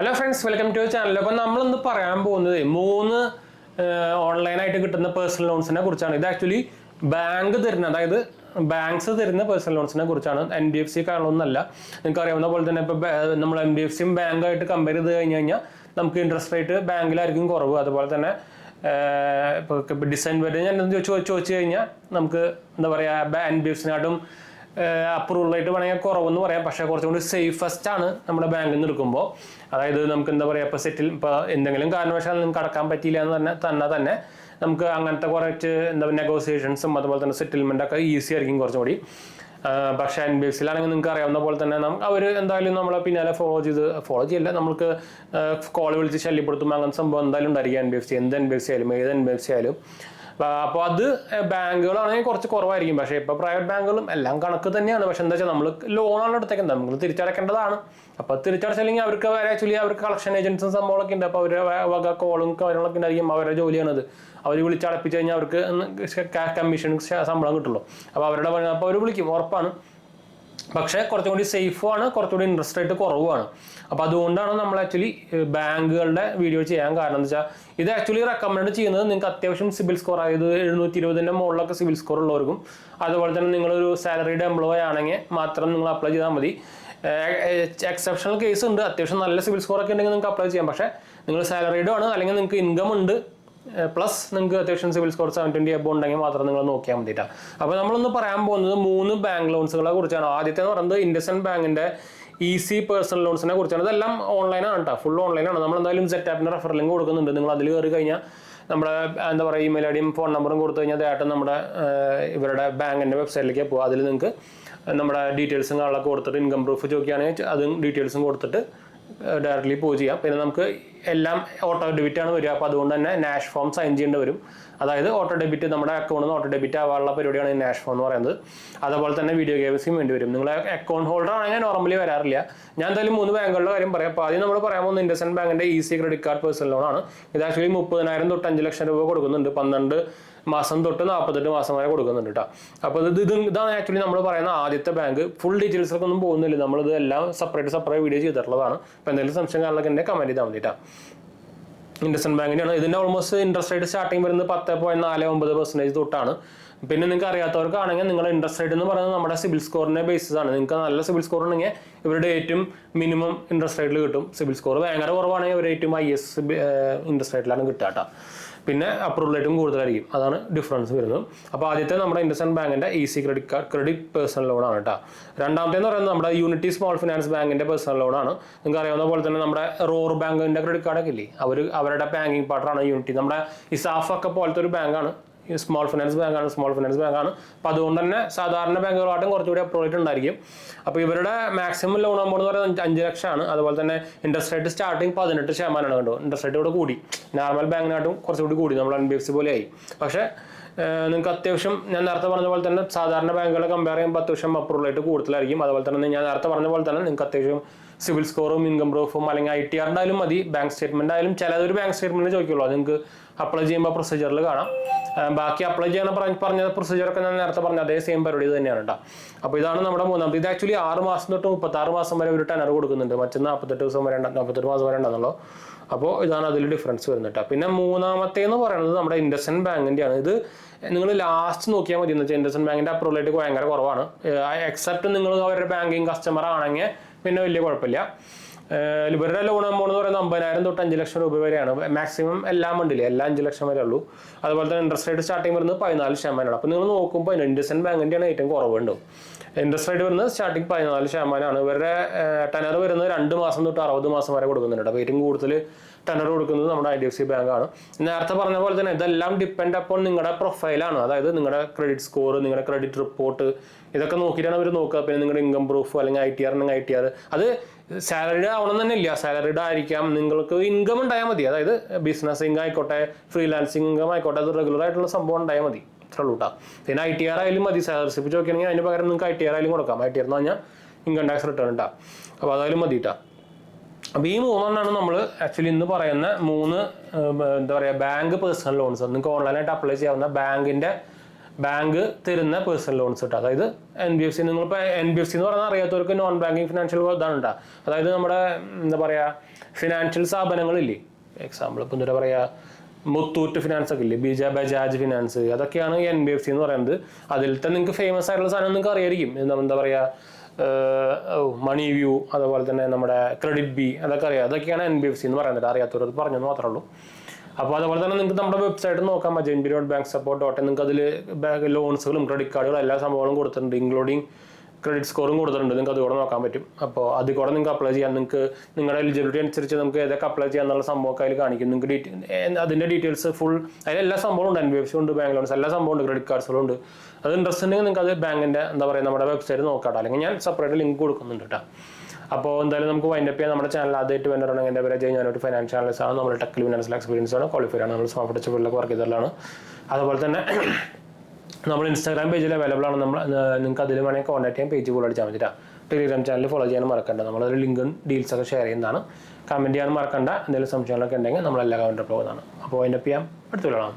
Hello friends, welcome to channel. അപ്പം നമ്മളിന്ന് പറയാൻ പോകുന്നത് മൂന്ന് ഓൺലൈനായിട്ട് കിട്ടുന്ന പേഴ്സണൽ ലോൺസിനെ കുറിച്ചാണ്. ഇത് ആക്ച്വലി ബാങ്ക് തരുന്ന, അതായത് ബാങ്ക്സ് തരുന്ന പേഴ്സണൽ ലോൺസിനെ കുറിച്ചാണ്. NBFC കാണുന്നല്ല. നിങ്ങൾക്ക് അറിയാവുന്ന പോലെ തന്നെ ഇപ്പോൾ നമ്മൾ NBFCയും ബാങ്കായിട്ട് കമ്പയർ ചെയ്ത് കഴിഞ്ഞ് കഴിഞ്ഞാൽ നമുക്ക് ഇൻട്രസ്റ്റ് റേറ്റ് ബാങ്കിലായിരിക്കും കുറവ്. അതുപോലെ തന്നെ ഇപ്പോൾ ഡിസൈൻവെന്റ് ഞാൻ ചോദിച്ചു കഴിഞ്ഞാൽ നമുക്ക് എന്താ പറയുക, NBFCനായിട്ടും അപ്രൂവലായിട്ട് വേണമെങ്കിൽ കുറവെന്ന് പറയാം. പക്ഷേ കുറച്ചും കൂടി സേഫസ്റ്റ് ആണ് നമ്മുടെ ബാങ്കിൽ നിന്ന് എടുക്കുമ്പോൾ. അതായത് നമുക്ക് എന്താ പറയുക, ഇപ്പോൾ എന്തെങ്കിലും കാരണവശാൽ നിങ്ങൾക്ക് അടക്കാൻ പറ്റിയില്ല എന്ന് തന്നെ നമുക്ക് അങ്ങനത്തെ കുറച്ച് നെഗോസിയേഷൻസും അതുപോലെ തന്നെ സെറ്റിൽമെൻ്റ് ഒക്കെ ഈസി ആയിരിക്കും കുറച്ചും കൂടി. പക്ഷേ NBFCയിലാണെങ്കിൽ നിങ്ങൾക്ക് അറിയാവുന്ന പോലെ തന്നെ അവർ എന്തായാലും നമ്മളെ പിന്നാലെ ഫോളോ ചെയ്യില്ല, നമുക്ക് കോൾ വിളിച്ച് ശല്യപ്പെടുത്തുമ്പോൾ അങ്ങനത്തെ സംഭവം എന്തായാലും ഉണ്ടായിരിക്കും. എന്ത് NBFC ആയാലും ഏത് NBFC ആയാലും. അപ്പോൾ അത് ബാങ്കുകളാണെങ്കിൽ കുറച്ച് കുറവായിരിക്കും. പക്ഷേ ഇപ്പോൾ പ്രൈവറ്റ് ബാങ്കുകളും എല്ലാം കണക്ക് തന്നെയാണ്. പക്ഷെ എന്താ വെച്ചാൽ നമ്മൾ ലോണാണ് എടുത്തേക്കുന്നത്, നമ്മൾ തിരിച്ചടക്കേണ്ടതാണ്. അപ്പോൾ തിരിച്ചടച്ചില്ലെങ്കിൽ അവർക്ക് ആക്ച്വലി അവർക്ക് കളക്ഷൻ ഏജൻസും സംഭവങ്ങളൊക്കെ ഉണ്ട്. അപ്പോൾ അവരുടെ വക കോളും കാര്യങ്ങളൊക്കെ ഉണ്ടായിരിക്കും. അവരുടെ ജോലിയാണത്. അവർ വിളിച്ചടപ്പിച്ച് കഴിഞ്ഞാൽ അവർക്ക് കമ്മീഷൻ ശമ്പളം കിട്ടുള്ളൂ. അപ്പോൾ അപ്പോൾ അവർ വിളിക്കും, ഉറപ്പാണ്. പക്ഷേ കുറച്ചും കൂടി സേഫുമാണ്, കുറച്ചുകൂടി ഇൻട്രസ്റ്റ് റേറ്റ് കുറവുമാണ്. അപ്പോൾ അതുകൊണ്ടാണ് നമ്മൾ ആക്ച്വലി ബാങ്കുകളുടെ വീഡിയോ ചെയ്യാൻ കാരണം. എന്ന് വെച്ചാൽ ഇത് ആക്ച്വലി റെക്കമെൻഡ് ചെയ്യുന്നത് നിങ്ങൾക്ക് അത്യാവശ്യം സിബിൽ സ്കോർ, അതായത് 720 മുകളിലൊക്കെ സിബിൽ സ്കോർ ഉള്ളവർക്കും, അതുപോലെ തന്നെ നിങ്ങളൊരു സാലറീഡ് എംപ്ലോയി ആണെങ്കിൽ മാത്രം നിങ്ങൾ അപ്ലൈ ചെയ്താൽ മതി. എക്സെപ്ഷണൽ കേസ് ഉണ്ട്, അത്യാവശ്യം നല്ല സിബിൽ സ്കോർ ഒക്കെ ഉണ്ടെങ്കിൽ നിങ്ങൾക്ക് അപ്ലൈ ചെയ്യാം. പക്ഷേ നിങ്ങൾ സാലറീഡ് ആണ്, അല്ലെങ്കിൽ നിങ്ങൾക്ക് ഇൻകം ഉണ്ട്, പ്ലസ് നിങ്ങൾക്ക് അത്യാവശ്യം സിവിൽ സ്കോർ 720 എബോ ഉണ്ടെങ്കിൽ മാത്രം നിങ്ങൾ നോക്കിയാൽ മതിയിട്ടാണ്. അപ്പോൾ നമ്മളൊന്ന് പറയാൻ പോകുന്നത് 3 ബാങ്ക് ലോൺസുകളെ കുറിച്ചാണ്. ആദ്യത്തെ എന്ന് പറയുന്നത് ഇൻഡസ്ഇൻഡ് ബാങ്കിന്റെ ഈസി പേഴ്സണൽ ലോൺസിനെ കുറിച്ചാണ്. ഇതെല്ലാം ഓൺലൈനാണ് കേട്ടോ, ഫുൾ ഓൺലൈനാണ്. നമ്മൾ എന്തായാലും സെറ്റ് ആപ്പിന്റെ റെഫറൽ ലിങ്ക് കൊടുക്കുന്നുണ്ട്. നിങ്ങൾ അതിൽ കയറി കഴിഞ്ഞാൽ നമ്മുടെ എന്താ പറയുക, ഇമെയിൽ ഐഡിയും ഫോൺ നമ്പറും കൊടുത്തു കഴിഞ്ഞാൽ ഡയറക്റ്റ് നമ്മുടെ ഇവരുടെ ബാങ്കിന്റെ വെബ്സൈറ്റിലേക്ക് പോകുക. അതിൽ നിങ്ങൾക്ക് നമ്മുടെ ഡീറ്റെയിൽസും കാര്യങ്ങളൊക്കെ കൊടുത്തിട്ട് ഇൻകം പ്രൂഫ് ചോദിക്കുകയാണെങ്കിൽ അതും ഡീറ്റെയിൽസും കൊടുത്തിട്ട് ഡയറക്റ്റ്ലി പോയി ചെയ്യാം. പിന്നെ നമുക്ക് എല്ലാം ഓട്ടോ ഡെബിറ്റ് ആണ് വരിക. അപ്പോൾ അതുകൊണ്ട് തന്നെ നാഷ് ഫോം സൈൻ ചെയ്യേണ്ടി വരും. അതായത് ഓട്ടോ ഡെബിറ്റ്, നമ്മുടെ അക്കൗണ്ടിൽ നിന്ന് ഓട്ടോ ഡെബിറ്റ് ആവാനുള്ള പരിപാടിയാണ് നാഷ് ഫോം എന്ന് പറയുന്നത്. അതുപോലെ തന്നെ വീഡിയോ KYCയും വേണ്ടി വരും. നിങ്ങളെ അക്കൗണ്ട് ഹോൾഡർ ആണെങ്കിൽ നോർമലി വരാറില്ല. ഞാൻ എന്തായാലും 3 ബാങ്കുകളുടെ കാര്യം പറയാം. അപ്പോൾ ആദ്യം നമ്മൾ പറയാൻ പോകുന്നത് ഇൻഡസ്ഇൻഡ് ബാങ്കിന്റെ ഈസി ക്രെഡിറ്റ് കാർഡ് പേഴ്സണൽ ലോണാണ്. ഇത് ആക്ച്വലി 30,000 തൊട്ട് 5 ലക്ഷം രൂപ കൊടുക്കുന്നുണ്ട്. 12 മാസം തൊട്ട് 48 മാസം വരെ കൊടുക്കുന്നുണ്ട് കേട്ടോ. അപ്പോൾ ഇതാണ് ആക്ച്വലി നമ്മൾ പറയുന്ന ആദ്യത്തെ ബാങ്ക്. ഫുൾ ഡീറ്റെയിൽസൊക്കെ ഒന്നും പോകുന്നില്ല, നമ്മളിത് എല്ലാം സെപ്പറേറ്റ് വീഡിയോ ചെയ്തിട്ടുള്ളതാണ്. അപ്പോൾ എന്തെങ്കിലും സംശയം കാര്യങ്ങളൊക്കെ എന്നെ കമൻറ്റ് ചെയ്താൽ മതി കേട്ടോ. ഇൻഡസ്ഇൻഡ് ബാങ്കിൻ്റെയാണ്. ഇതിൻ്റെ ഓൾമോസ്റ്റ് ഇൻട്രസ്റ്റ് റേറ്റ് സ്റ്റാർട്ടിങ് വരുന്നത് 10.49% തൊട്ടാണ്. പിന്നെ നിങ്ങൾക്ക് അറിയാത്തവർക്കാണെങ്കിൽ നിങ്ങളുടെ ഇൻട്രസ്റ്റ് റേറ്റ് എന്ന് പറയുന്നത് നമ്മുടെ സിബിൽ സ്കോറിന്റെ ബേസിസ് ആണ്. നിങ്ങൾക്ക് നല്ല സിബിൽ സ്കോർ ഉണ്ടെങ്കിൽ ഇവരുടെ ഏറ്റവും മിനിമം ഇൻട്രസ്റ്റ് റേറ്റിൽ കിട്ടും. സിബിൽ സ്കോർ ഭയങ്കര കുറവാണെങ്കിൽ ഇവരുടെ ഏറ്റവും IS ഇൻട്രസ്റ്റ് റേറ്റിലാണ് കിട്ടുക കേട്ടോ. പിന്നെ അപ്രൂവൽ റേറ്റും കൂടുതലായിരിക്കും. അതാണ് ഡിഫറൻസ് വരുന്നത്. അപ്പോൾ ആദ്യത്തെ നമ്മുടെ ഇൻഡസ്ഇൻഡ് ബാങ്കിന്റെ ഈസി ക്രെഡിറ്റ് പേഴ്സണൽ ലോണാണ് കേട്ടോ. രണ്ടാമത്തെ എന്ന് പറയുന്നത് നമ്മുടെ യൂണിറ്റി സ്മോൾ ഫിനാൻസ് ബാങ്കിന്റെ പേഴ്സണൽ ലോണാണ്. നിങ്ങൾക്ക് അറിയാവുന്ന പോലെ തന്നെ നമ്മുടെ റോർ ബാങ്കിന്റെ ക്രെഡിറ്റ് കാർഡൊക്കെ ഇല്ലേ, അവരുടെ ബാങ്കിങ് പാർട്ണറാണ് യൂണിറ്റി. നമ്മുടെ ഇസാഫ് ഒക്കെ പോലത്തെ ഒരു ബാങ്കാണ്, സ്മോൾ ഫിനാൻസ് ബാങ്കാണ്. അപ്പോൾ അതുകൊണ്ട് തന്നെ സാധാരണ ബാങ്കുകളായിട്ടും കുറച്ചുകൂടി അപ്രൂവൽ റേറ്റ് ഉണ്ടായിരിക്കും. അപ്പോൾ ഇവരുടെ മാക്സിമം ലോൺ എമൗണ്ട് എന്ന് പറയുന്നത് 5 ലക്ഷമാണ്. അതുപോലെ തന്നെ ഇൻട്രസ്റ്റ് റേറ്റ് സ്റ്റാർട്ടിങ് 18% കണ്ടോ. ഇൻട്രസ്റ്റ് റേറ്റ് ഇവിടെ കൂടി, നോർമൽ ബാങ്കിനായിട്ടും കുറച്ചുകൂടി കൂടി, നമ്മൾ NBFC പോലെ ആയി. പക്ഷേ നിങ്ങൾക്ക് അത്യാവശ്യം ഞാൻ നേരത്തെ പറഞ്ഞ പോലെ തന്നെ സാധാരണ ബാങ്കുകളെ കമ്പയർ ചെയ്യുമ്പോൾ അത്യാവശ്യം അപ്രൂവൽ റേറ്റ് കൂടുതലായിരിക്കും. അതുപോലെ തന്നെ ഞാൻ നേരത്തെ പറഞ്ഞ പോലെ തന്നെ നിങ്ങൾക്ക് അത്യാവശ്യം സിവിൽ സ്കോറും ഇൻകം പ്രൂഫും അല്ലെങ്കിൽ ITR ആയാലും മതി, ബാങ്ക് സ്റ്റേറ്റ്മെന്റ് ആയാലും ചിലതൊരു ബാങ്ക് സ്റ്റേറ്റ്മെന്റ് ചോദിക്കുള്ളൂ. അത് നിങ്ങൾക്ക് അപ്ലൈ ചെയ്യുമ്പോൾ പ്രൊസീജിയറിൽ കാണാം. ബാക്കി അപ്ലൈ ചെയ്യാൻ പറഞ്ഞ പ്രൊസീജിയറൊക്കെ ഞാൻ നേരത്തെ പറഞ്ഞ അതേ സെയിം പരിപാടി തന്നെയാണ് കേട്ടോ. അപ്പോൾ ഇതാണ് നമ്മുടെ മൂന്നാമത്. ഇത് ആക്ച്വലി 6 മാസം തൊട്ട് 36 മാസം വരെ ഒരു ടെനർ കൊടുക്കുന്നുണ്ട്. മറ്റേ 48 മാസം വരെ ഉണ്ടെന്നുള്ളൂ. അപ്പോൾ ഇതാണ് അതിൽ ഡിഫറൻസ് വരുന്നത് കേട്ടോ. പിന്നെ മൂന്നാമത്തെ എന്ന് പറയുന്നത് നമ്മുടെ ഇൻഡസ്ഇൻഡ് ബാങ്കിൻ്റെയാണ്. ഇത് നിങ്ങൾ ലാസ്റ്റ് നോക്കിയാൽ മതി. എന്ന് വെച്ചാൽ ഇൻഡസ്ഇൻഡ് ബാങ്കിന്റെ അപ്രൂവൽ റേറ്റ് ഭയങ്കര കുറവാണ്. എക്സെപ്റ്റ് നിങ്ങൾ അവരുടെ ബാങ്കിങ് കസ്റ്റമർ ആണെങ്കിൽ പിന്നെ വലിയ കുഴപ്പമില്ല. ഇവരുടെ ലോൺ എമൗണ്ട് എന്ന് പറയുന്നത് 50,000 തൊട്ട് 5 ലക്ഷം രൂപ വരെയാണ്. മാക്സിമം എല്ലാം ഉണ്ടല്ലേ, എല്ലാം 5 ലക്ഷം വരെ ഉള്ളൂ. അതുപോലെ തന്നെ ഇൻട്രസ്റ്റ് റേറ്റ് സ്റ്റാർട്ടിങ് വരുന്നത് 14%. അപ്പോൾ നിങ്ങൾ നോക്കുമ്പോൾ ഇൻഡസ്ഇൻഡ് ബാങ്കിൻ്റെയാണ് ഏറ്റവും കുറവുണ്ടാവും. ഇൻട്രസ്റ്റ് റേറ്റ് വരുന്നത് സ്റ്റാർട്ടിങ് 14%. ഇവരുടെ ടെനർ വരുന്നത് 2 മാസം തൊട്ട് 60 മാസം വരെ കൊടുക്കുന്നുണ്ട്. അപ്പോൾ ഏറ്റവും കൂടുതൽ ടെനർ കൊടുക്കുന്നത് നമ്മുടെ IDFC ബാങ്കാണ്. നേരത്തെ പറഞ്ഞ പോലെ തന്നെ ഇതെല്ലാം ഡിപ്പെൻഡ് അപ്പോൾ നിങ്ങളുടെ പ്രൊഫൈലാണ്. അതായത് നിങ്ങളുടെ ക്രെഡിറ്റ് സ്കോർ, നിങ്ങളുടെ ക്രെഡിറ്റ് റിപ്പോർട്ട്, ഇതൊക്കെ നോക്കിയിട്ടാണ് അവർ നോക്കുക. പിന്നെ നിങ്ങളുടെ ഇൻകം പ്രൂഫ് അല്ലെങ്കിൽ ITR ഉണ്ടെങ്കിൽ ITR. അത് സാലറിഡ് ആവണം തന്നെ ഇല്ല, സാലറിഡ് ആയിരിക്കാം. നിങ്ങൾക്ക് ഇൻകം ഉണ്ടായാൽ മതി. അതായത് ബിസിനസ് ഇൻകം ആയിക്കോട്ടെ, ഫ്രീലാൻസിങ് ഇൻകം ആയിക്കോട്ടെ, അത് റെഗുലർ ആയിട്ടുള്ള സംഭവം ഉണ്ടായാൽ മതി. ഇത്ര ഉള്ളൂ കേട്ടോ. പിന്നെ ITR ആയാലും മതി. സാലറി സ്ലിപ്പ് ചോദിക്കണമെങ്കിൽ അതിന് പകരം നിങ്ങൾക്ക് ITR ആയാലും കൊടുക്കാം. ITR എന്ന് പറഞ്ഞാൽ ഇൻകം ടാക്സ് റിട്ടേൺ കേട്ടോ. അപ്പോൾ അതായാലും മതി കേട്ടോ. അപ്പോൾ ഈ 3 നമ്മൾ ആക്ച്വലി ഇന്ന് പറയുന്ന 3 എന്താ പറയുക ബാങ്ക് പേഴ്സണൽ ലോൺസ്. നിങ്ങൾക്ക് ഓൺലൈനായിട്ട് അപ്ലൈ ചെയ്യാവുന്ന ബാങ്ക് തരുന്ന പേഴ്സണൽ ലോൺസ് കിട്ടുക. അതായത് NBFC, നിങ്ങളിപ്പോൾ NBFC എന്ന് പറഞ്ഞാൽ അറിയാത്തവർക്ക് നോൺ ബാങ്കിങ് ഫിനാൻഷ്യൽ ഇതാണ് ഉണ്ടാകുക. അതായത് നമ്മുടെ എന്താ പറയുക ഫിനാൻഷ്യൽ സ്ഥാപനങ്ങളില്ലേ, എക്സാമ്പിൾ ഇപ്പോൾ എന്താ പറയുക മുത്തൂറ്റ് ഫിനാൻസ് ഒക്കെ ഇല്ലേ, ബജാജ് ഫിനാൻസ്, അതൊക്കെയാണ് NBFC എന്ന് പറയുന്നത്. അതിലത്തെ നിങ്ങൾക്ക് ഫേമസ് ആയിട്ടുള്ള സാധനം നിങ്ങൾക്ക് അറിയായിരിക്കും. എന്താ പറയുക മണി വ്യൂ, അതുപോലെ തന്നെ നമ്മുടെ ക്രെഡിറ്റ് ബി, അതൊക്കെ അറിയാം. അതൊക്കെയാണ് NBFC എന്ന് പറയുന്നത്. അറിയാത്തവരത് പറഞ്ഞെന്ന് മാത്രമേ ഉള്ളൂ. അപ്പോൾ അതുപോലെ തന്നെ നിങ്ങൾക്ക് നമ്മുടെ വെബ്സൈറ്റ് നോക്കാം, JNB.BankSupport.in. നിങ്ങൾക്ക് അതിൽ ലോൺസുകളും ക്രെഡിറ്റ് കാർഡുകളും എല്ലാ സംഭവങ്ങളും കൊടുത്തിട്ടുണ്ട്, ഇൻക്ലൂഡിങ് ക്രെഡിറ്റ് സ്കോറും കൊടുത്തിട്ടുണ്ട്. നിങ്ങൾക്ക് അതുകൂടെ നോക്കാൻ പറ്റും. അപ്പോൾ അതിൽ കൂടെ നിങ്ങൾക്ക് അപ്ലൈ ചെയ്യാം. നിങ്ങൾക്ക് നിങ്ങളുടെ എലിജിബിലിറ്റി അനുസരിച്ച് നമുക്ക് ഏതൊക്കെ അപ്ലൈ ചെയ്യാന്നുള്ള സംഭവമൊക്കെ അതിൽ കാണിക്കും. നിങ്ങൾക്ക് അതിൻ്റെ ഡീറ്റെയിൽസ് ഫുൾ അതിലെല്ലാ സംഭവം ഉണ്ട്. NBFC ഉണ്ട്, ബാങ്ക് ലോൺസ്, എല്ലാ സംഭവം ഉണ്ട്, ക്രെഡിറ്റ് കാർഡ്സുകളും ഉണ്ട്. അത് ഇൻട്രസ്റ്റ് ഉണ്ടെങ്കിൽ നിങ്ങൾക്ക് അത് ബാങ്കിൻ്റെ എന്താ പറയുക നമ്മുടെ വെബ്സൈറ്റ് നോക്കാം, അല്ലെങ്കിൽ ഞാൻ സെപ്പറേറ്റ് ലിങ്ക് കൊടുക്കുന്നുണ്ട് കേട്ടോ. അപ്പോൾ എന്തായാലും നമുക്ക് വൈൻഡപ്പ് ചെയ്യാം. നമ്മുടെ ചാനൽ ആദ്യമായിട്ട് വന്നിട്ടുണ്ടെങ്കിൽ എൻ്റെ പേര് ഞാനൊരു ഫൈനാൻഷ്യൽ അനലിസ്റ്റ് ആണ്. നമ്മൾ ടെക്കിൽ ഫിനാൻഷ്യൽ എക്സ്പീരിയൻസ് ആണ്, ക്വാളിഫൈഡ് ആണ്. നമ്മൾ സ്മാർട്ട് ഫീൽഡിലൊക്കെ വർക്ക് ചെയ്തതാണ്. അതുപോലെ തന്നെ നമ്മൾ ഇൻസ്റ്റാഗ്രാം പേജിൽ അവൈലബിൾ ആണ്. നിങ്ങൾക്ക് അതിൽ വേണമെങ്കിൽ കോൺടാക്ട് ചെയ്യാൻ, പേജ് ഫോളോ അടിച്ചാൽ മതി. ടെലിഗ്രാം ചാനൽ ഫോളോ ചെയ്യാൻ മറക്കണ്ട. നമ്മളൊരു ലിങ്കും ഡീൽസൊക്കെ ഷെയർ ചെയ്യുന്നതാണ്. കമൻറ്റ് ചെയ്യാൻ മറക്കണ്ട. എന്തെങ്കിലും സംശയങ്ങളൊക്കെ ഉണ്ടെങ്കിൽ നമ്മളെല്ലാ കമൻറ്റ് പോകുന്നതാണ്. അപ്പോൾ വൈൻഡപ്പ് ചെയ്യാം. അടുത്ത കാണാം.